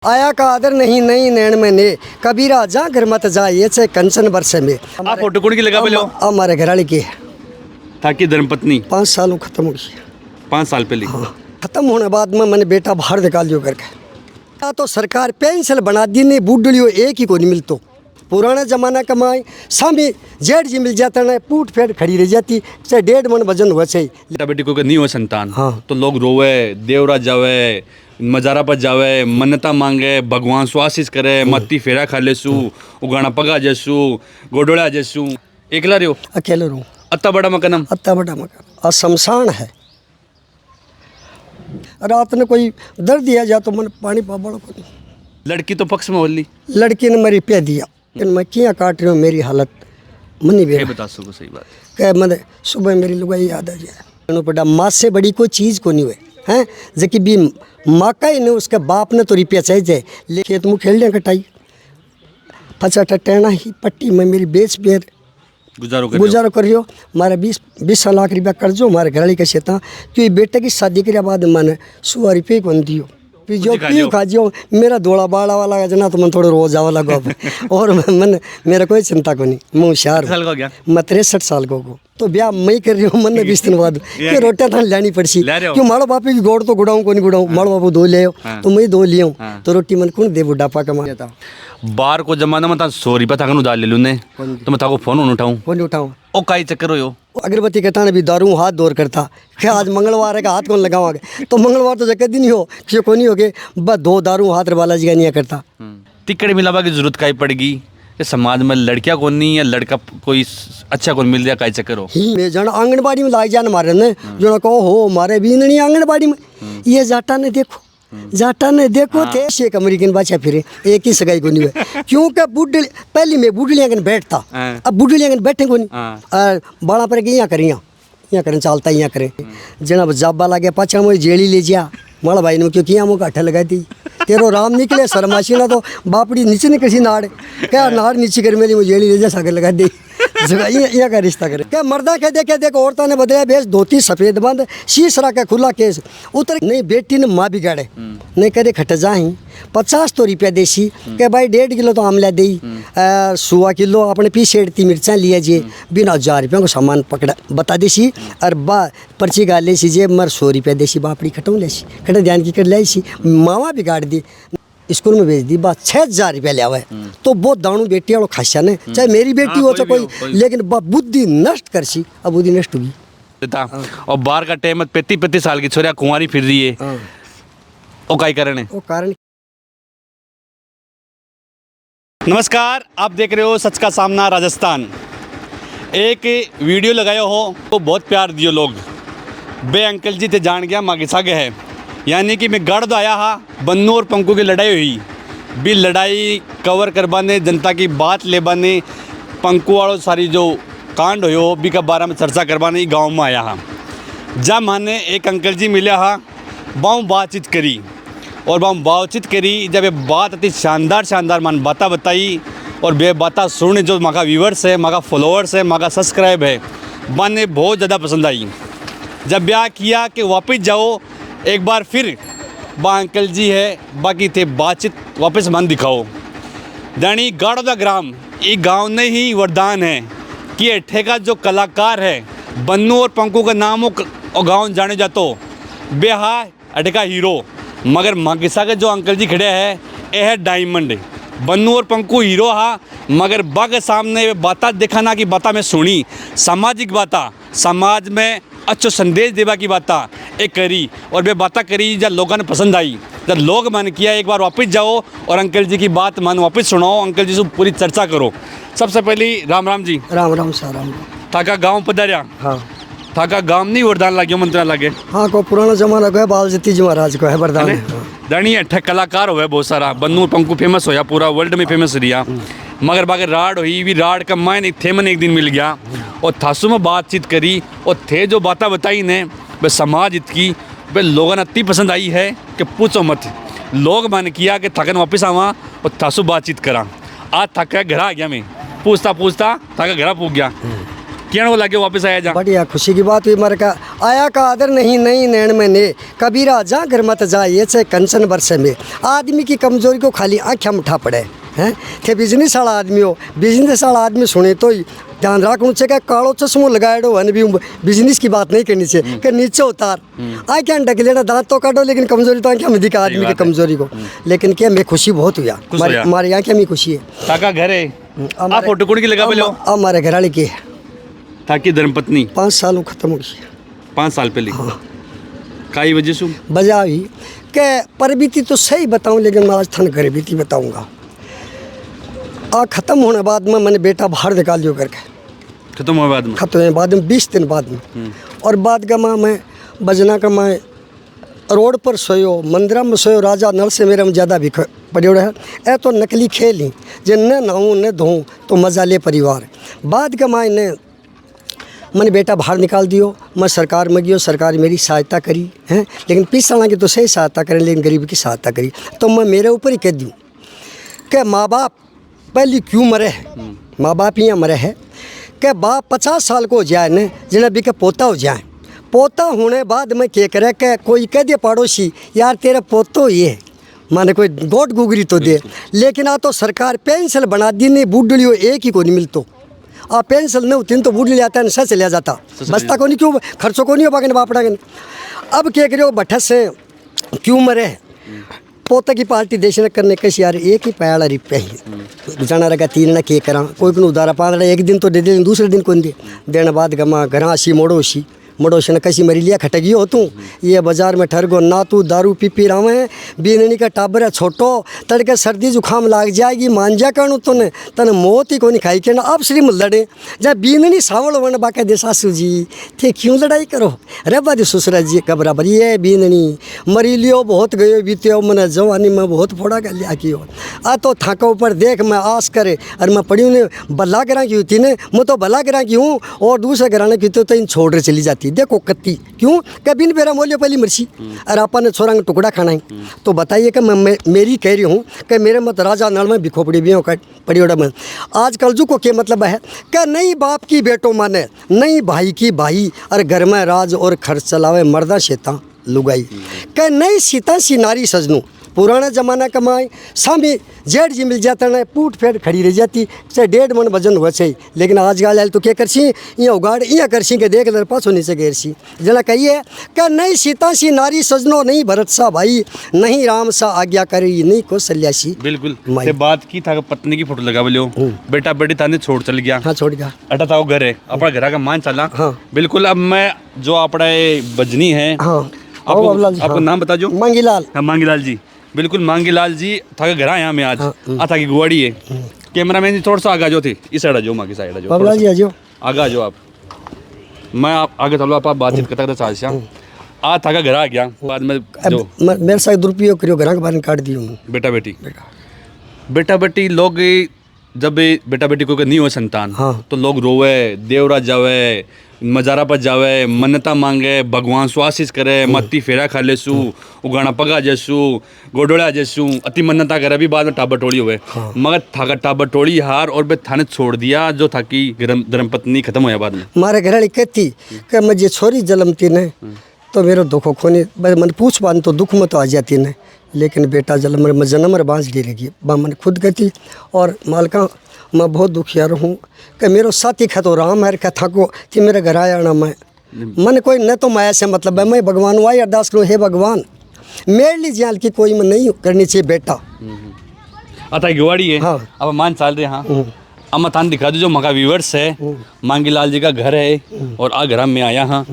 आया का आदर नहीं नहीं नैन में ने कबीरा जा घर मत जा ये से कंचन बरसे में। आप फोटो कौन की लगा पहले हमारे घराली की है। ताकि धर्मपत्नी 5 सालों खत्म हो गई। 5 साल पहले। हाँ, खत्म होने बाद में मैंने बेटा बाहर निकाल दियो करके। या तो सरकार पेंशन बना दी नहीं बूढ़लियो एक ही को नहीं मिलतो। पुराना जमाना कमाई सामी जेठ जी मिल जाता ना पूट फेट खड़ी रह जाती चाहे 1.5 मन वजन हुआ चाहिए। बेटा बेटी को नहीं हो संतान हाँ। तो लोग रोवे देवरा जावे मजारा पर जावे मन्नता मांगे भगवान स्वाशीष करे मत्ती फेरा खा लेसू उगाना पगा जसू गोडोड़ा जसू एकला रहो अकेले रहूँ। अत्ता बड़ा मकानम अत्ता बड़ा मकान और शमशान है। रात ने कोई दर्द दिया जा तो मन पानी पाबड़ को नहीं। लड़की तो पक्ष में होली लड़की ने मेरी पे दिया मैं क्या काट रही हूँ मेरी हालत मनी भी बता सको सही बात कह मैंने सुबह मेरी लुगाई याद आ जाए पड़ा माँ से बड़ी कोई चीज़ को नहीं हुए हैं जबकि भी माँ का ही नहीं उसके बाप ने तो रुपया चाहिए ले खेत मुँह खेलने कटाई 50 टहना ही पट्टी में मेरी बेच बेर गुजारो कर रही मारे 20 लाख रुपया कर्जो हमारे घराली का शेता क्योंकि बेटे की शादी के बाद मैंने 100 रुपये कौन दियो जो पी खा जियो मेरा धोड़ा बाड़ा वाला जना तो मैं थोड़ा रोज आवा लगा और मैंने मेरा कोई चिंता को नहीं मैं होशियार मैं 63 साल को तो ब्याह मैं कर रही हूँ मन 20 दिन बाद कि रोटियाँ थान लानी पड़सी क्यों माड़ो बापी की गोड़ तो गुड़ाऊँ को नहीं गुड़ाऊँ माड़ो बापू धो ले तो मैं धो लिया तो रोटी मन कौन दे बुढ़ापा कमा था बार को जमाना में 100 रुपया था उधार ले लूँ ने तो मैं ताको फोन उठाऊँ ओ काई चक्कर हो अगरबत्ती के टाने भी दारू हाथ दौर करता क्या आज मंगलवार है का हाथ कौन लगावागे तो मंगलवार तो जगह दिन ही हो कि को नहीं हो गए बस 2 दारू हाथ बालाजी का नहीं करता टिकट मिलावा की जरूरत काई पड़ेगी समाज में लड़कियां कौन नहीं या लड़का कोई अच्छा कौन मिल जाए काई चक्कर हो मैं जन आंगनबाड़ी में लाग जान मारे ने जो कहो हो मारे भी नहीं आंगनबाड़ी में ये जाटा ने देखो थे शेख अमेरिकन बादशाह फिरे एक ही सगाई को नहीं हुए क्योंकि बुढ़ पहली में बुढ़लियाँ बैठता अब बुढ़लियाँ बैठे को नहीं बाड़ा पर यहाँ करें चलता यहाँ करें जना जाबा लागे पाछा मुझे जेली ले जा माड़ा भाई ने क्योंकि यहाँ मुझे अट्ठा लगा दी तेरो राम निकले शर्माशी ना तो बापड़ी नीचे निकली नाड़ क्या नाड़ नीचे कर मेरी मुझे जेली ले जा सागर लगा दी यहाँ का रिश्ता करे क्या मर्दा कह दे औरतों ने बदला बेस धोती सफेद बंद शीश रखा खुला केस उतर नहीं बेटी ने माँ बिगाड़े नहीं करे खट जाही 50 तो रुपया देसी के भाई 1.5 किलो तो आमला दी 100 किलो अपने पीस सेड़ती मिर्चा लिया जी बिना 1000 रुपये को सामान पकड़ा बता देसी और बा पर्ची गा ले जे मर 100 रुपया देसी बापड़ी खटाऊँ लेसी खटे ध्यान की कर लाई मावा बिगाड़ दी स्कूल में भेज दी बात 6000 रुपया लिया हुआ है तो बहुत दाणु बेटी वालों खासा ने चाहे मेरी बेटी हो चाहे कोई लेकिन बुद्धि नष्ट कर सी अब बुद्धि नष्ट होगी और बाहर का टाइम 35 साल की छोरिया कुंवारी फिर रही है ओ काई कारण है वो कारण नमस्कार आप देख रहे हो सच का सामना राजस्थान एक वीडियो लगाया हो तो बहुत प्यार दियो लोग बे अंकल जी थे जान गया मागे सागे है यानी कि मैं गढ़ आया हा बन्नू और पंकु की लड़ाई हुई भी लड़ाई कवर करवाने जनता की बात ले बाने पंकु वालों सारी जो कांड हो भी का बारे में चर्चा करवाने गांव में आया हा जब मैंने एक अंकल जी मिले हा बाऊ बातचीत करी और बाऊ बातचीत करी जब ये बात अति शानदार मन बाता बताई और बे बाता सुन जो माका व्यूवर्स है माका फॉलोअर्स है माका सब्सक्राइब है माने बहुत ज़्यादा पसंद आई जब ब्याह किया कि वापस जाओ एक बार फिर बा अंकल जी है बाकी थे बातचीत वापस मन दिखाओ दानी गाड़ोदा ग्राम ये गांव ने ही वरदान है कि अट्ठे का जो कलाकार है बन्नू और पंकु का नाम और गांव जाने जातो बेहा अट्ठे का हीरो मगर मागिसा के जो अंकल जी खड़े हैं ये है डायमंड बन्नू और पंकु हीरो हा मगर बाग सामने बाता दिखाना की बाता में सुनी सामाजिक बाता समाज में अच्छो संदेश देवा की बाता एक करी और वे बातें करी जब लोगों ने पसंद आई जब लोग मन किया एक बार वापस जाओ और अंकल जी की बात मन वापस सुनाओ अंकल जी से पूरी चर्चा करो सबसे पहले राम जी राम साराम थाका गांव पधारिया हाँ थाका गांव नहीं वरदान लगे मंत्रा लगे हाँ को पुराना जमाना को है बाल जती जी महाराज को है वरदान दानी अट्ठे कलाकार हो बहुत सारा बन्नू पंकु फेमस होया पूरा वर्ल्ड में फेमस रिया मगर बागे राड हुई भी राड का मायने थे मन एक दिन मिल गया और थासु में बातचीत करी और थे जो बातें बताई ने वे समाज इतकी वे लोगों ने इतनी पसंद आई है कि पूछो मत लोग मन किया कि थकन वापस आवा और थासु बातचीत करा आज थक घर आ गया मैं पूछता थाका घर पूछ गया क्या वो लाके वापस आया जा बढ़िया खुशी की बात हुई मर का आया का आदर नहीं नहीं नैन में ने कबीरा जा घर मत जा ये से कंचन बरसे में आदमी की कमजोरी को खाली आँखें उठा पड़े हैं थे बिजनेस वाला आदमी हो बिजनेस वाला आदमी सुने तो ही ध्यान रख ऊँचे का कालो चश्मो लगाएडो वन भी बिजनेस की बात नहीं करनी चाहिए कि नीचे उतार आँखें ढक लेना दांत तो काटो लेकिन कमजोरी तो आँखें में दिखा आदमी की कमजोरी को लेकिन क्या मैं खुशी बहुत हुआ हमारी आँखें में खुशी है ताका घर है आप फोटो कौन की लगा पे लो हमारे घर वाले की है ताकि धर्मपत्नी 5 सालों खत्म हो गई 5 साल पहले काई वजह से बजा हुई कि परबीती तो सही बताऊं लेकिन मैं आज थन गरीबीती बताऊंगा आ ख़त्म होने बाद में मैंने बेटा बाहर निकाल दियो करके खत्म हुए बाद में खत्म होने बाद में 20 दिन बाद में और बाद का मैं बजना का मैं रोड पर सोयो मंदिर में सोयो राजा नल से मेरे में ज़्यादा भी पड़े है ए तो नकली खेल ही जिन न नहाऊँ न धोऊँ तो मज़ा ले परिवार बाद का मैंने बेटा बाहर निकाल दियो मैं सरकार में गयो सरकार मेरी सहायता करी हैं लेकिन पिछला की तो सही सहायता करें लेकिन गरीब की सहायता करी तो मैं मेरे ऊपर ही कह दूँ कि माँ बाप पहले क्यों मरे है माँ बाप यहाँ मरे है कि बाप 50 साल को हो जाए न जिन्हें भी के पोता हो जाए पोता होने बाद में क्या करे कि कोई कह दे पड़ोसी यार तेरा पोतो ये माने कोई गोट गुगरी तो दे लेकिन आ तो सरकार पेंशन बना दी नहीं बूढ़ियों एक ही को नहीं मिलतो आ पेंशन नहीं होती तो बूढ़ जाता है नशा चलिया जाता बसता को नहीं क्यों खर्चों को नहीं हो पागे बापड़ा के अब क्या करो भट्ठस से क्यों मरे पोता की पार्टी देश करने कैसे यार एक ही पैड़ा रिपे ही जाना रहेगा 3 ना के करा कोई को उधारा 5 एक दिन तो दे दे दूसरे दिन कौन दे देने बाद गमा घरासी मोड़ोसी मडोशन कसी मरी लिया खटगी हो तू ये बाजार में ठहर गो ना तू दारू पी रहा बीननी का टाबर है छोटो तड़के सर्दी जुकाम लाग जाएगी मांझा करणु तूने तने मौत ही को नहीं खाई के ना अब श्री लड़े जब बीननी सावल वन बाके दे सासू जी थे क्यों लड़ाई करो रे बाजी ससुरा जी का बराबर ये बीननी मरी लियो बहुत गयो बीत्यो मैंने जवानी में बहुत फोड़ा कर लिया कि आ तो थाका ऊपर देख मैं आस करे और मैं पढ़ी ने भला करा की होती ने मैं तो भला करा की हूँ और दूसरे घराने की तो इन छोड़ रहे चली जाती देखो कत्ती क्यों कभी नहीं पेरा मोलियो पहली मर्सी और आपा ने छोरा टुकड़ा खाना है तो बताइए कि मैं मेरी कह रही हूँ कि मेरे मत राजा नल में बिखोपड़ी भी पड़ी ओड़ा में आजकल जो को क्या मतलब है कि नहीं बाप की बेटो माने नहीं भाई की भाई और घर में राज और खर्च चलावे मर्दा शेता लुगाई कि नहीं सीता सी नारी सजनू पुराना जमाना कमाए सामी जेठ जी मिल जाता ना पूट फेट खड़ी रह जाती चाहे 1.5 मन वजन हुआ चाहिए लेकिन आज गाल तो क्या करसी यहाँ उगाड़ यहाँ करसी के देख लर पास होने से घेरसी जना कहिए क्या नहीं सीता सी नारी सजनो नहीं भरत सा भाई नहीं राम सा आज्ञा करी नहीं कौशल्या सी बिल्कुल ते बात की था पत्नी की फोटो लगा बोलियो बेटा बेटी थाने छोड़ चल गया हाँ छोड़ गया अटा था घर है अपना घर का मान चला हाँ बिल्कुल अब मैं जो अपना बजनी है हाँ आपको नाम बता जो मांगीलाल हाँ मांगीलाल जी बिल्कुल मांगीलाल जी था घर आया मैं आज आ था की गुवाड़ी है कैमरा मैन जी थोड़ा सा आगा जो थे इस साइड जो माँ की साइड जो बाबला जी आजो आगा जो आप मैं आप आगे चलो आप बातचीत करता था साथ आ था का घर आ गया बाद में जो मेरे साथ दुरुपयोग करियो घर के बारे में काट दियो बेटा बेटी लोग जब बेटा बेटी को नहीं हो संतान तो लोग रोवे देवरा जावे मजारा पर जावे मन्नता मांगे भगवान स्वाशीष करे मत्ती फेरा खा लेसू उगाना पगा जसू गोडोड़ा जसू अति मन्नता करे भी बाद में टाबर टोड़ी हुए मगर थाका टाबर टोड़ी हार और बे थाने छोड़ दिया जो था कि धर्मपत्नी खत्म होया बाद में मारे घर वाली कहती कि मैं ये छोरी जलमती ने तो मेरा दुखो खोने मन पूछ बान तो दुख में तो आ जाती ने लेकिन बेटा जन्म बांस गिरेगी मन खुद कहती और मालका मैं बहुत दुखियार हूँ कि मेरा साथी खा तो राम है कथा को कि मेरे घर आया ना मैं मन कोई न तो माया से मतलब है मैं भगवान वाई अरदास करूँ हे भगवान मेरे लिए जाल की कोई मैं नहीं करनी चाहिए बेटा आता गुवाड़ी है हाँ अब मान चाल रहे हाँ अब मैं थान दिखा दो जो मका व्यूवर्स है मांगीलाल जी का घर है और आ घर में आया हाँ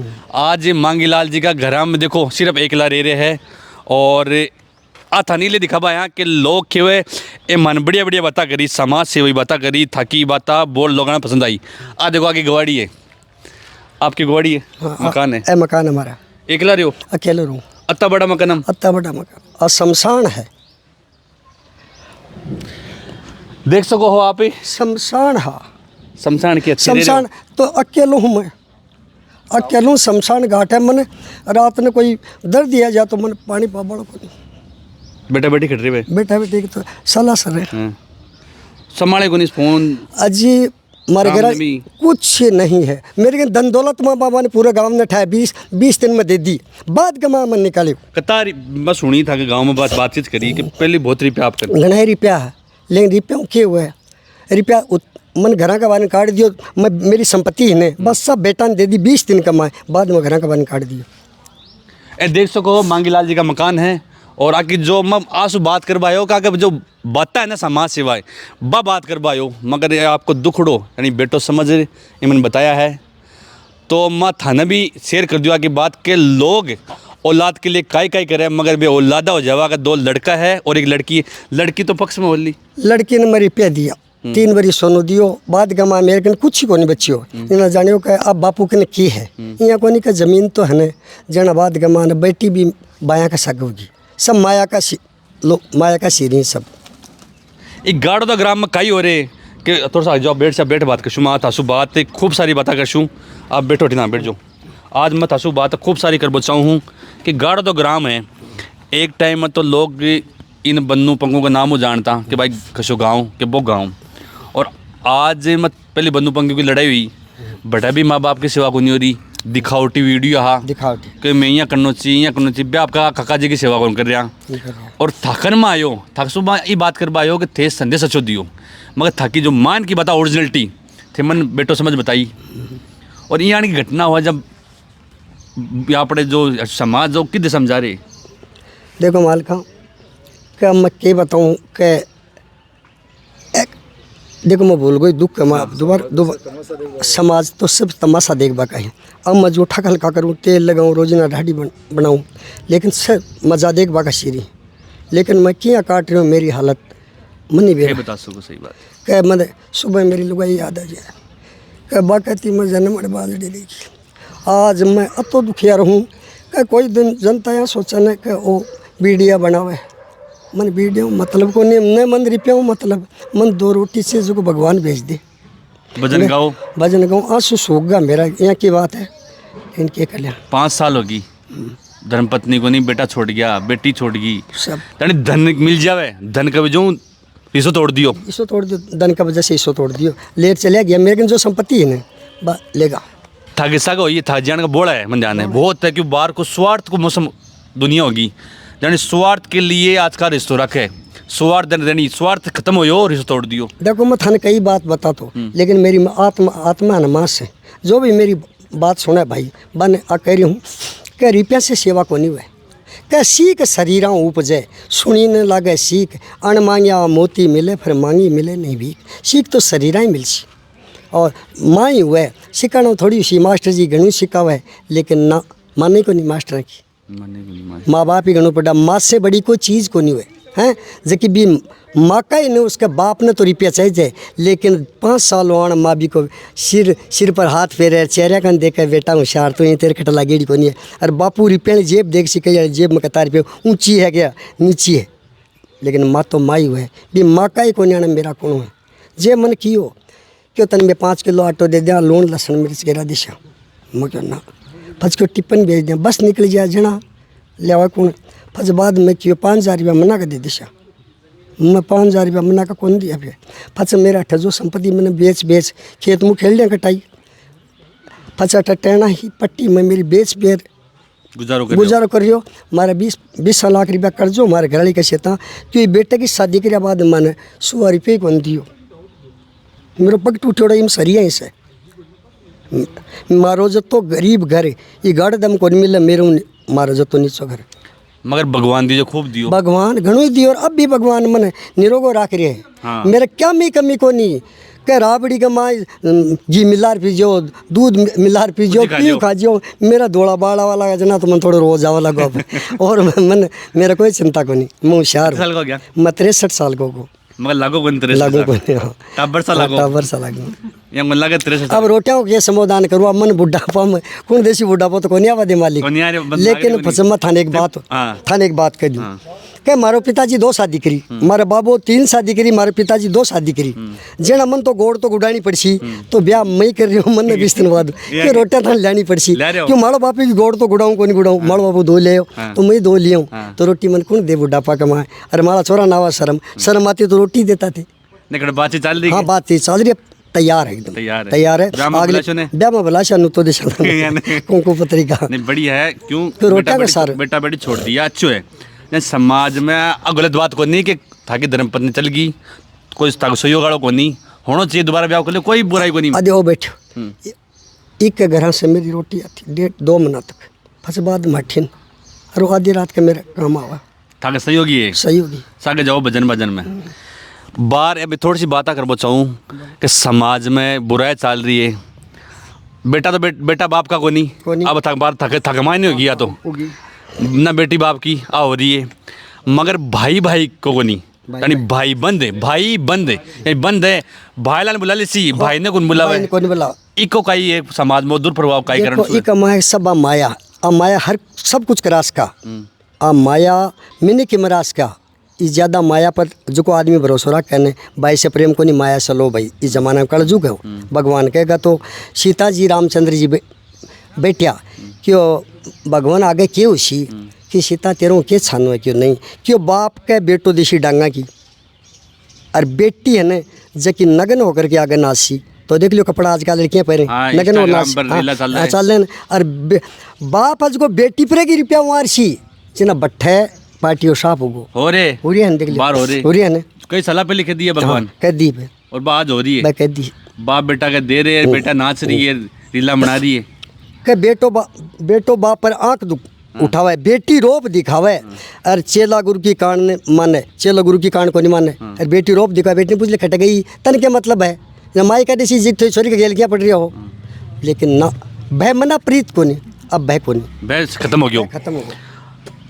आज मांगीलाल जी का घर में देखो सिर्फ एकला रह रहे है और आ था नीले दिखा पाया कि लोग क्यों ए मन बढ़िया बढ़िया बात करी समाज से वही बात करी थाकी बात बोल लोगों पसंद आई आ देखो आगे गवाड़ी है आपकी गवाड़ी है हाँ, मकान है मकान हमारा एकला रहो अकेले रहूँ अत्ता बड़ा मकान अत्ता बड़ा मकान और शमशान है देख सको हो आप शमशान हाँ शमशान के शमशान तो अकेलो हूँ मैं अकेलो शमशान घाट है मैंने रात में कोई दर्द दिया जा तो मैंने पानी पाबड़ को नहीं बेटा बेटी खट रहे बेटा बेटी तो सलाह सर है संभाले को नहीं फोन अजी हमारे घर सामने भी- कुछ नहीं है। मेरे के धन दौलत माँ बाबा ने पूरे गांव ने उठाया, 20 दिन में दे दी, बाद का माँ मन निकाले कतार मैं सुनी था कि गांव में बातचीत करी कि पहले बहुत रुपया आप करते घना रुपया है, लेकिन रुपया के हुआ है रुपया मन घर का बारे काट दियो, मैं मेरी संपत्ति है ने बस सब बेटा ने दे दी, 20 दिन कमाए, बाद में घर का बारे काट दियो। ए देख सको मांगीलाल जी का मकान है और आके जो मैं आंसू बात करवायो का जो बात है ना समाज सेवाएं बात करवायो, मगर ये आपको दुख उड़ो यानी बेटो समझ इमन बताया है तो मैं थाना भी शेयर कर दिया कि बात के लोग औलाद के लिए काई करे, मगर वे औलादा हो जावा का 2 लड़का है और 1 लड़की है। लड़की तो पक्ष में बोली, लड़की ने मैं रुपया दिया, 3 बरी सोनो दियो, बाद गमा मेरे कन कुछ ही को नहीं बची हो, इन्हें जानियो कि अब बापू के ने की है यहाँ को नहीं का जमीन तो है न जना, बाद गमा ने बेटी भी बाया का सग होगी, सब माया का माया का सीरी सब। एक गाड़ो तो ग्राम में कई हो रहे कि थोड़ा सा जाओ बैठ बात करशूँ, मैं थासू बात खूब सारी बातें करशूँ, आप बैठो ना बैठ जाओ। आज मैं थासू बात खूब सारी कर चाहूँ हूँ कि गाड़ो तो ग्राम है, एक टाइम में तो लोग इन बन्नू पंखों का नाम हो जानता कि भाई कशो गाँव के वो गाँव, और आज मत पहले बन्नू पंखों की लड़ाई हुई, बेटा भी माँ बाप की सेवा को नहीं हो रही, दिखावटी वीडियो हाँ दिखावटी कि मैं यहाँ करना चाहिए आपका काका जी की सेवा कौन कर रहा, और थकन में आयो थक सुबह ये बात कर पायो कि थे संदेश अच्छो दियो, मगर थकी जो मान की बता ओरिजिनलिटी थे मन बेटो समझ बताई। और यहाँ की घटना हुआ जब यहाँ पर जो समाज जो किधर समझा रहे, देखो मालिका क्या मैं क्या बताऊँ कि देखो मैं भूल गई दुख का मैं दोबारा समाज तो सब तमाशा देखबा का है। अब मैं जो ठक हल्का करूँ, तेल लगाऊँ, रोजाना ढाडी बनाऊँ, लेकिन सब मज़ा देखबा का सीरी, लेकिन मैं क्या काट रही हूँ, मेरी हालत मनी भी बता सको सही बात कह मैं सुबह मेरी लुगाई याद आ जाए कह बाकती मैं जन्म बाज डेली आज मैं अतो दुखिया रहूँ कह कोई दिन जनता यहाँ सोचा न कि वो वीडियो बनावे, मन वीडियो मतलब को नहीं मन रुपया मतलब मन 2 रोटी से जो को भगवान भेज दे, भजन गाओ आंसू सूख गया मेरा, यहाँ की बात है इनके कल्याण। 5 साल होगी धर्मपत्नी को नहीं, बेटा छोड़ गया, बेटी छोड़ गई, सब यानी धन मिल जावे, धन का जो इसो तोड़ दियो, इसो तोड़ दियो, धन का वजह से इसो तोड़ दियो, लेट चले गया मेरे जो संपत्ति है ना लेगा था किस्सा का ये था जान का बोला है मन जाने बहुत है कि बाहर को स्वार्थ को मौसम दुनिया होगी, यानी स्वार्थ के लिए आज का रिश्तो रखे, स्वार्थ यानी स्वार्थ खत्म हो और रिश्तो तोड़ दियो। देखो मैं थाने कई बात बता तो, लेकिन मेरी आत्मा नमाज है, जो भी मेरी बात सुने भाई बन आ कह रही हूँ कि रुपया से सेवा को नहीं हुए, कह सीख शरीरा उपजे सुनी न लागे सीख, अण मांगिया मोती मिले फिर मांगी मिले नहीं भीख, सीख तो शरीरा ही मिलसी और माँ ही हुए सिखाना थोड़ी सी, मास्टर जी घणु सिखावे लेकिन ना माने को नहीं मास्टर की, माँ बाप ही घणु पड़ा, माँ से बड़ी कोई चीज़ को नहीं हुए हैं, जबकि भी माँ का ही नहीं उसके बाप ने तो रुपया चाहिए, लेकिन 5 साल वाण माँ भी को सिर पर हाथ फेरे चेहरा कन देखे बेटा होशियार तो ये तेरे खटला गेड़ी को नहीं है, और बापू रुपया ने जेब देख सी कही जेब में कतार पे ऊँची है क्या नीची है, लेकिन माँ तो माँ ही हुए भी माँ का ही को नहीं मेरा कौन है, जे मन की हो क्यों तन में 5 किलो आटो दे दिया, लूण लहसुन मिर्च गिरा दिशा मैं क्यों ना फज को टिप्पन भेज दिया, बस निकल जाए जना ले कौन फज बाद में क्यों 5,000 रुपया मना कर दे दिशा, मैं 5,000 रुपया मना का कौन दिया फिर फच मेरा अठ जो संपत्ति मैंने बेच खेत मुँह खेल दिया कटाई फच अठ टेना ही पट्टी में मेरी बेच गुजारो कर रही मारे 20 लाख रुपया कर्जो हमारे घरवाली का शेता, क्योंकि बेटे की शादी के बाद मैंने 100 रुपये कौन दियो, मेरा पग टूटोड़ा इन सरिया ही से मारो जो तो गरीब घर ये गाड़ दम को नहीं मिले मेरे मारो जो तो नीचो घर, मगर भगवान दियो खूब दियो, भगवान घणो ही दियो और अब भी भगवान मन निरोगो राख रहे हैं। हाँ। मेरा क्या मी कमी को नहीं कह राबड़ी का माँ घी मिलार पीजो दूध मिलार पीजो पी खाजो, मेरा धोड़ा बाड़ा वाला जना तो मैं थोड़ा रोज आवा लगा और मन मेरा कोई चिंता को नहीं, मैं होशियार मैं 63 साल को मगर लागो को लागो को टाबर सा लागो या मन लागे 63 अब रोटियां के समाधान करूँ, अब मन बुढ़ापा में कौन देसी बुढ़ापा तो कोनी आवा दे मालिक, लेकिन फसमा थाने एक बात कर दूँ क्या मारो पिताजी 2 शादी करी, मारे बाबू 3 शादी करी, मारे पिताजी 2 शादी करी, जेना मन तो गोड़ तो गुडानी पड़सी तो ब्याह मैं कर रही हूँ मन ने 20 दिन बाद कि रोटियां थाने लानी पड़सी, क्यों मारो बापू की गोड़ तो गुड़ाऊँ को नहीं गुड़ाऊँ, मारो बाबू 2 ले तो मैं 2 लिया तो रोटी मन कौन दे बुढ़ापा कमाए, अरे मारा छोरा नावा शर्म आती तो रोटी देता थे, बातचीत चल रही, हाँ बातचीत चल रही तैयार है एकदम तैयार है। ब्याह में अगले बुलाशो ने? ब्याह में बुलाशा नु तो देश कुंकु पत्रिका नहीं बढ़िया है क्यों तो रोटियां का सार बेटा बेटी छोड़ दिया अच्छो है नहीं समाज में गलत बात को नहीं कि थाकी धर्मपत्नी चल गई कोई सहयोग वालों को नहीं होना चाहिए दोबारा ब्याह कर ले कोई बुराई को नहीं अरे वो बैठो एक के घर से मेरी रोटी आती 1.5-2 महीना तक फस बाद मठिन और आधी रात के मेरे काम आवा थाके सहयोगी है सहयोगी सागे जाओ भजन भजन में बार अभी थोड़ी सी बात करना चाहूँ कि समाज में बुराई चल रही है बेटा तो बेटा बाप का को नहीं अब थक मायने हो गया तो ना बेटी बाप की आ हो रही है मगर भाई भाई को नहीं यानी भाई बंद है बंद है भाई लाल बुला सी भाई ने कौन बुला इको का ही एक समाज में दुष्प्रभाव का कारण इको माया सब माया माया हर सब कुछ करास का माया मिनी की मरास का इस ज़्यादा माया पर जो को आदमी भरोसा रहा कहने भाई से प्रेम को नहीं माया से लो भाई इस जमाने में कलजुग है भगवान कहेगा तो सीता जी रामचंद्र जी बेटिया क्यों भगवान आगे क्यों सी कि सीता तेरों के छानो है क्यों नहीं क्यों बाप के बेटो देशी डांगा की और बेटी है ना जबकि नग्न होकर के आगे नासी तो देख लियो कपड़ा आजकल लड़कियां पहने नग्न और नाच चल रहे और बाप आज को बेटी पर की रुपया मारसी जिना बट्ठे पार्टी और साफ हो रही है देख लियो हो रही है ना कई सलाह पे लिख दिया भगवान कह दी पे और बात हो रही है कह दी बाप बेटा के दे रहे हैं बेटा नाच रही है रीला बना रही है के बेटो बाप पर आंख उठावे बेटी रोप दिखावे और चेला गुरु की कान ने माने चेला गुरु की कान को नहीं माने और बेटी रोप दिखावे बेटी ने पूछ ले खट गई तन क्या मतलब है या माई का देसी जित छोरी के गेलकियाँ पड़ रही हो लेकिन ना भय मना प्रीत को नहीं अब भय को नहीं भय खत्म हो गया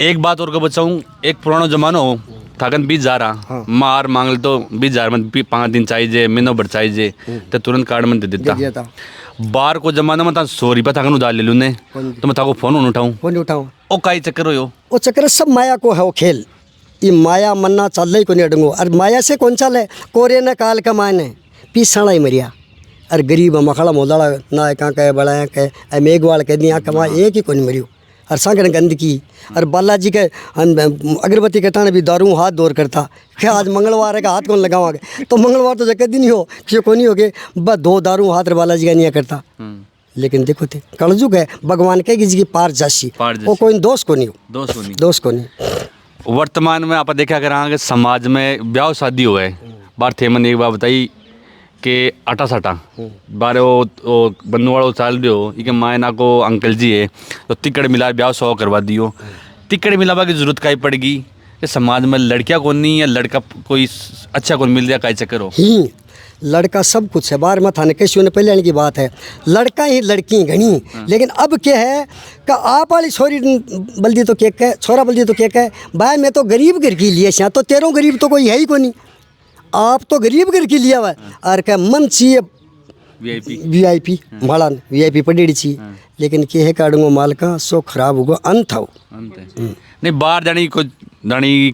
एक बात और को बचाऊँ एक पुराना जमाना हो थाकन बीज जा रहा मार मांग ले तो बीज जा रहा 5 दिन चाहिए महीनों भर चाहिए तो तुरंत कार्ड में दे देता बार को जमाना में 100 रुपया थाकन उधार ले लूँ ने तो मैं थाको फोन उठाऊँ ओ काई चक्कर हो वो चक्कर सब माया को है वो खेल ये माया मन्ना चल ही को नहीं अडंगो और माया से कौन चल है कोरे ने काल का मायने पीसना ही मरिया और गरीब मखड़ा मोदड़ा ना कहाँ कहे बड़ा कहे मेघवाल कह दिया कमा एक ही कौन मरियो और सांगन गंदगी और बालाजी के अगरबत्ती के टाने भी दारू हाथ दौर करता क्या आज मंगलवार है का हाथ कौन लगावागे तो मंगलवार तो जगह दिन ही हो कि को नहीं हो गए बस 2 दारू हाथ बालाजी का नहीं करता लेकिन देखो थे कलजुग है भगवान के किसी की पार जासी वो कोई दोष को नहीं हो दोष को नहीं वर्तमान में आप देखा करेंगे समाज में ब्याह शादी हुआ है बार थे मैंने एक बार बताई कि आटा साटा बारे वो बन्नू वालों चाल रहे हो कि माए ना को अंकल जी है तो टिकट मिला ब्याह 100 करवा दियो टिकट मिलावा की जरूरत काई पड़ेगी कि समाज में लड़कियां कौन नहीं या लड़का कोई अच्छा कौन मिल जाए काई चक्कर हो लड़का सब कुछ है बार मत आने कैसे होने पहले आने की बात है लड़का ही लड़की घनी लेकिन अब क्या है कि आप वाली छोरी बल्दी तो केक है छोरा बल्दी तो केक है भाई मैं तो गरीब घर की लिए तो तेरों गरीब तो कोई है ही को नहीं आप तो गरीब घर की लिया हुआ और क्या मन चाहिए वीआईपी भाड़ा वीआईपी पड़ी चाहिए लेकिन के है काडूंगो माल का सो खराब होगा अंत हो नहीं बाहर जानी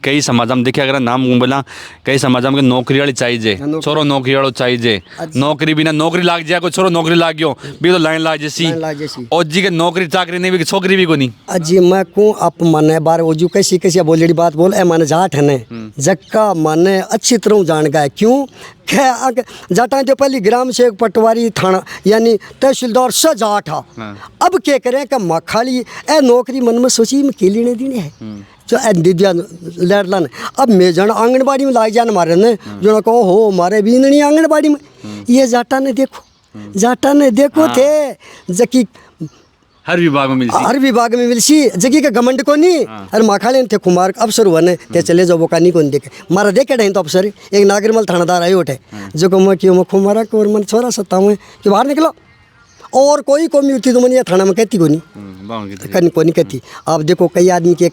कई समाज में देखिए अगर नाम बोला कई समाज में नौकरी वाली चाहिए छोरो नौकरी वालों चाहिए नौकरी बिना नौकरी लाग जाए कोई छोरो नौकरी लाग गयो भी तो लाइन लाग जैसी और जी के नौकरी चाकरी नहीं भी छोकरी भी को नहीं अजी मैं को आप माने बार वो जो कैसी कैसी बोलेड़ी बात बोल ए माने जाट है ने जक्का माने अच्छी तरह जान गए क्यों जाटा जो पहली ग्राम सेवक पटवारी थाना यानी तहसीलदार से जाट अब क्या करें कि मखाली ए नौकरी मन में सोची में के लेने देने है जो दिव्या लड़लन अब मैं जन आंगनबाड़ी में लाग जान मारे ने जो कहो हो मारे भी नहीं आंगनबाड़ी में ये जाटा ने देखो थे जकी हर विभाग में मिलसी जगी का घमंड को नहीं अरे माखाले थे कुमार अफसर हुआ ने ते चले जाओ बोका नहीं कौन देखे मारा देखे नहीं तो अफसर एक नागरमल थानादार आयो उठे जो को मैं क्यों मखो मारा को मन छोरा सत्ता में कि बाहर निकलो और कोई कौमी होती तो मैंने थाना में कहती को नहीं कहती आप देखो कई आदमी के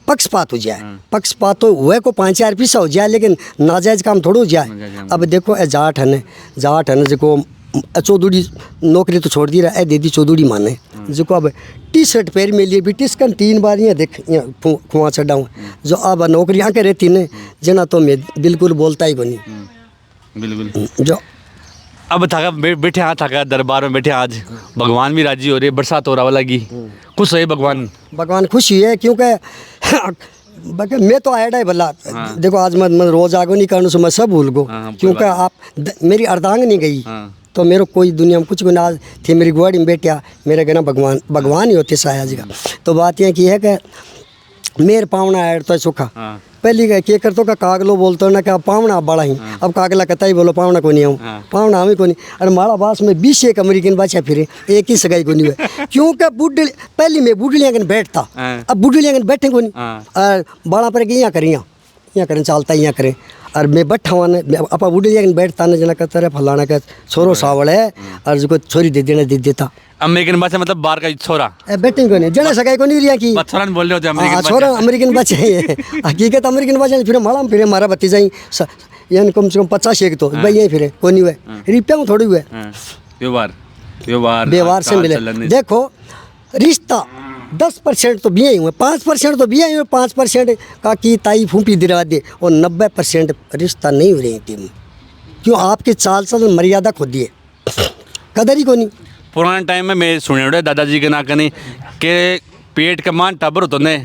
पक्षपात हो जाए पक्षपात तो वह को 5,000 पैसा हो जाए लेकिन नाजायज काम थोड़ा हो जाए अब देखो जाट है जो चौधरी नौकरी तो छोड़ दी रहा है दीदी चौधरी माने जो को अब टी-शर्ट पैर में लिए भी टिस्कन 3 बार यहाँ देख खुआ चढ़ाऊँ जो अब नौकरी आके रहती ने जना तो मैं बिल्कुल बोलता ही को नहीं बिल्कुल जो अब थाका बैठे हाँ थाका दरबार में बैठे आज भगवान भी राजी हो रहे बरसात हो रहा वाला की खुश है भगवान खुश ही है क्योंकि बाकी मैं तो आया भला। देखो आज मैं रोज आगो नहीं करने से मैं सब भूल गो, क्योंकि आप मेरी अर्धांग नहीं गई तो मेरे कोई दुनिया में कुछ गुनाह थी। मेरी गुआड़ी में बेटिया मेरे गना भगवान ही होते साया जी का। तो बात यह की है कि मेरे पावना ऐड तो सुखा पहली के करतो का कागलो बोलते हो ना कि पावना बड़ा ही, अब कागला कहता ही बोलो पावना को नहीं आऊँ, पावना हमें को नहीं। अरे माड़ा बास में 20 एक अमेरिकन बादशाह फिरे, एक ही सगाई को नहीं हुआ, क्योंकि बुढ़ पहली में बुढ़लियाँ कन बैठता, अब बुढ़लियाँ कन बैठे को नहीं। और बड़ा पर यहाँ करें, यहाँ करें चलता यहाँ करें। और मैं बैठा हुआ ने अपा बुढ़लियाँ कन बैठता ना जना कहता रहे फलाना का छोरो सावड़ है और जो छोरी दे देना दे देता। अमेरिकन बादशाह मतलब बाहर का छोरा बैठे को नहीं जना सगाई को नहीं रिया की छोरा बोल रहे हो। हाँ छोरा अमेरिकन बादशाह है, हकीकत अमेरिकन बादशाह फिर माड़ा में फिर हमारा भतीजा ही यानी कम से कम 50 एक तो भाई यही फिर को नहीं हुए रिप्या में थोड़ी हुए व्यवहार से मिले। देखो रिश्ता 10% तो बिया ही हुए, 5% तो बिया ही हुए, 5% काकी ताई फूफी दिला दे और 90% रिश्ता नहीं हो रही थी। क्यों? आपके चाल चलन मर्यादा खो दिए, कदर ही को नहीं। पुराने टाइम में मैं सुने उड़े दादाजी के ना कने के पेट का मान टबर होता ने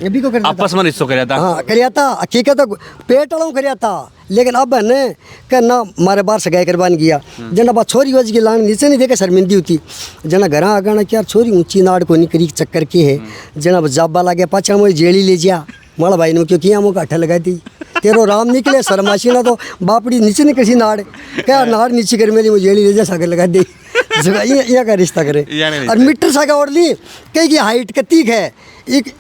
आपस में रिश्तों कर था। हाँ कर था, हकीकत तो पेट वालों कर था। लेकिन अब है न कि ना मारे बाहर सगाई करवान गया जना बा छोरी वज की लान नीचे नहीं देखे शर्मिंदी होती जना घर आगाना क्या छोरी ऊंची नाड़ को नहीं करी चक्कर की है जना जाबा लागे पाचा मुझे जेड़ी ले जा माड़ा भाई ने क्यों किया मुँह अट्ठा लगा दी तेरो राम निकले शर्माशी ना तो बापड़ी नीचे नहीं कसी नाड़ क्या नाड़ नीचे कर मेरी मुझे जेड़ी ले जा सागर लगा दी यहाँ का रिश्ता करे। और मीटर सागा और ली कहीं की हाइट कतीक है एक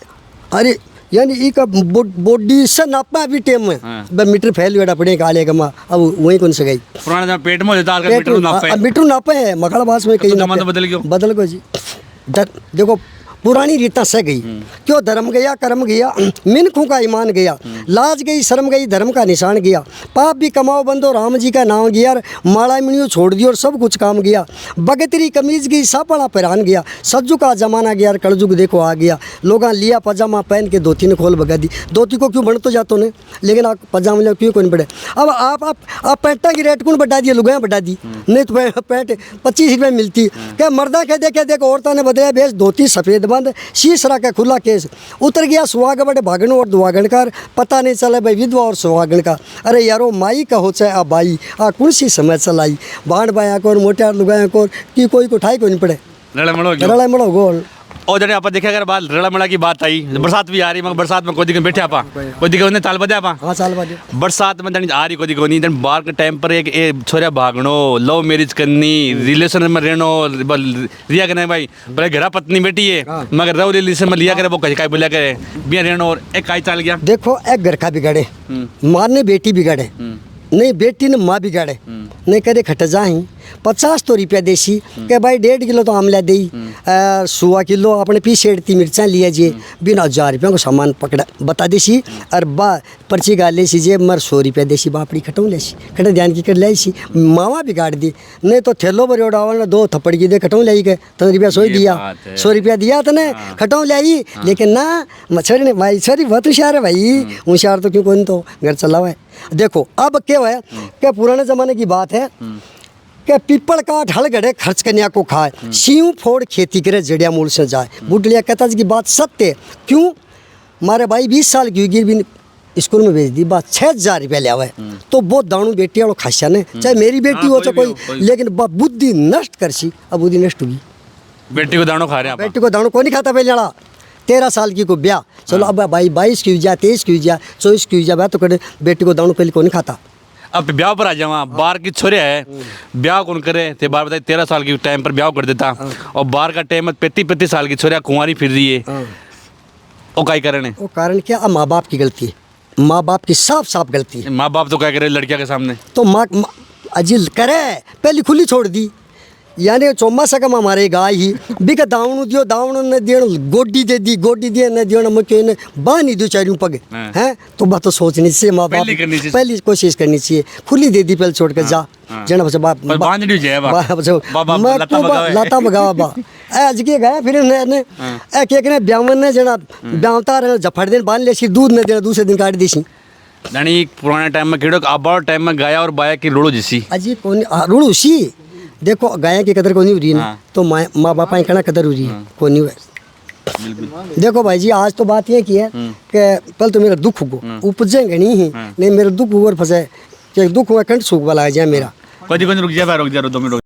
अरे यानी एक बॉडी से नापा अभी टाइम में मीटर फैल बेटा पड़े काले कमा अब वही कौन से गई पुराना पेट में मीटर नापे है मखड़ा बास में कहीं बदल गो जी। देखो पुरानी रीता से गई क्यों धर्म गया कर्म गया मिनखों का ईमान गया लाज गई शर्म गई धर्म का निशान गया पाप भी कमाओ बंदो राम जी का नाम गया माड़ा मिनियो छोड़ दियो और सब कुछ काम गया बगतरी कमीज गई सापड़ा पहरान गया सज्जू का जमाना गया कलजुग देखो आ गया लोग लिया पजामा पहन के धोती ने खोल भगा दी धोती को क्यों बढ़ तो जाते ने लेकिन आप पजामा लिया क्यों कौन बढ़े। अब आप पैंटा की रेट कौन बढ़ा दिया लुगाया बढ़ा दी नहीं तो पैंट 25 रुपये मिलती क्या मर्दा कह दे औरतों ने बदला बेच धोती सफ़ेद बंद शीश रखा खुला केस उतर गया सुहाग बड़े भागण और दुआगण का पता नहीं चला भाई विधवा और सुहागण का। अरे यारो माई का हो चाहे आ बाई आ कौन सी समय चलाई बाढ़ बाया को मोटियार लुगाया को कि कोई को ठाई को नहीं पड़े रड़ा मड़ो गोल। और जने आप देखे अगर बात रड़ा मड़ा की बात आई बरसात भी आ रही मगर बरसात में कोई दिक्कत बैठे आपा कोई दिक्कत नहीं ताल बदे आपा हाँ साल बाद बरसात में जन आ रही कोई दिक्कत नहीं जन बाहर के टाइम पर एक छोरा भागनो लव मैरिज करनी रिलेशन में रहनो रिया करना भाई भले घरा पत्नी बेटी है मगर रव रिलेशन में लिया करे वो कहीं बोलिया करे बिया रहनो और एक काई चाल गया। देखो एक घर का बिगाड़े मारने बेटी बिगाड़े नहीं बेटी ने माँ बिगाड़े नहीं करे खट जाही 50 तो रुपया देसी के भाई 1.5 किलो तो आमला दी 100 किलो अपने पी सेड़ती मिर्चा लिया जी बिना 1000 रुपये को सामान पकड़ा बता देसी और बा पर्ची गाल ले जे मर 100 रुपया देसी बापड़ी खटों ले खटे ध्यान की कर लाई सी मावा बिगाड़ दी नहीं तो थैलो पर उड़ावा 2 थप्पड़ की दे खटों लाई गए तो रुपया सोई दिया 100 रुपया दिया तो ने खटों लाई लेकिन ना मछली ने भाई सॉरी बहुत होशियार है भाई होशियार तो क्यों कौन तो घर चला हुआ है। देखो अब क्या है क्या पुराने ज़माने की बात है क्या पीपल काट हल गड़े खर्च कन्या को खाए सीव फोड़ खेती करे जड़िया मूल से जाए बुढ़लिया कहता की बात सत्य है। क्यों मारे भाई 20 साल की गिर भी स्कूल में भेज दी बात 6000 रुपया ले आवे तो बहुत दाणु बेटी वालों खासा ने चाहे मेरी बेटी हो चाहे कोई लेकिन बुद्धि नष्ट कर सी अब बुद्धि नष्ट होगी बेटी को दाणो खा रहे हैं बेटी को दाणो कौन नहीं खाता पहले लड़ा 13 साल की को ब्याह चलो अब भाई 22 की हुई जा 23 की हुई जा 24 की हुई जा तो करे बेटी को दाणो पहले कौन नहीं खाता। अब ब्याह पर आ जावा बाहर की छोरे है ब्याह कौन करे थे बार बताए 13 साल की टाइम पर ब्याह कर देता और बाहर का टाइम 35 साल की छोरिया कुंवारी फिर रही है वो क्या कारण है? वो कारण क्या माँ बाप की गलती है माँ बाप की साफ साफ गलती है। माँ बाप तो क्या करे लड़किया के सामने तो माँ अजिल करे पहली खुली छोड़ दी यानी चौमासा का हमारे गाय ही बिका दावणु दियो दावणु ने दियो गोडी दे ने दियो मुख्य ने बानी दो चारियों पगे हैं तो बात तो सोचनी चाहिए माँ बाप पहली कोशिश करनी चाहिए खुली दे दी पहले छोड़ कर जा जना बच्चा बाप लाता भगावा बा आज के गया फिर ने एक ने ब्यावन ने जना ब्यावता रहे झफड़ दिन बांध ले दूध ने देना दूसरे दिन काट दी सी यानी पुराने टाइम में खेड़ो अब टाइम में गाया और बाया की रुड़ो जिसी अजी कौन रुड़ो सी देखो गाय की कदर को नहीं हो रही है तो माँ बापा की कहना कदर हो रही है को नहीं हुआ बिल्कुल। देखो भाई जी, आज तो बात ये की है कि पहले तो मेरा दुख हो उपजेंगे नहीं ही नहीं मेरा दुख और फंसे कि दुख हुआ कंठ सूख वाला है जाए मेरा। कोई रुक जा भाई, रुक जा 2 मिनट।